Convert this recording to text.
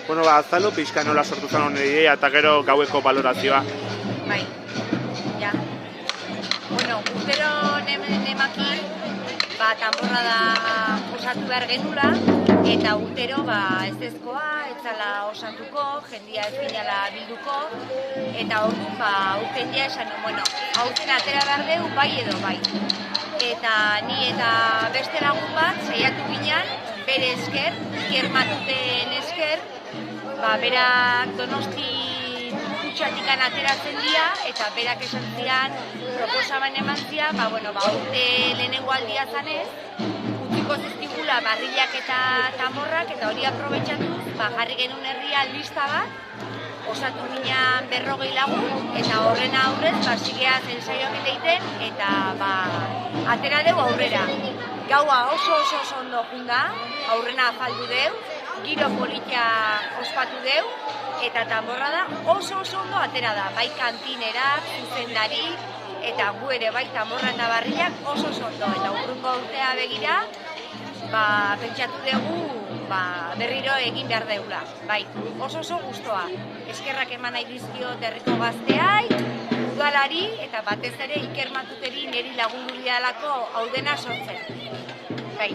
Bueno, azalo pixka nola sortu zen honi idea eta gero gaueko balorazioa. Bai, ja. Bueno, urtero nemaki, tanborra da osatu behar genula, eta urtero ezezkoa, etzala osatuko, jendia ez ginala bilduko, eta orduan urten ja esan, bueno, hauten atera behar deu, bai edo bai. Eta ni eta beste lagun bat, saiatu ginen, bere esker, Iker Matuten esker, berak Donosti kutxatikan ateratzen dira, eta berak esan ziren proposamen eman ziren, urte lehenengo aldia zanez, utziko ziztigula barrilak eta tamborrak, eta hori aprobetxatuz, jarri genuen herria lista bat, osatu ginen 40 lagun, eta horren aurrez, zigea zensaioak egiten, eta atera deu aurrera. Gaua oso ondo junda, aurrena afaldu deu, giro politia ospatu deu, eta tamborra da oso ondo atera da, bai kantinerak, zuzendari, eta gu ere bai tamborra eta barriak oso ondo, eta urrungo urtea begira, pentsatu dugu berriro egin behar deula, bai, oso guztua. Eskerrak eman nahi dizkiot herriko gazteai, udalari, eta batez ere Iker Matuteri niri lagundu didalako hau dena sortzen. Bai.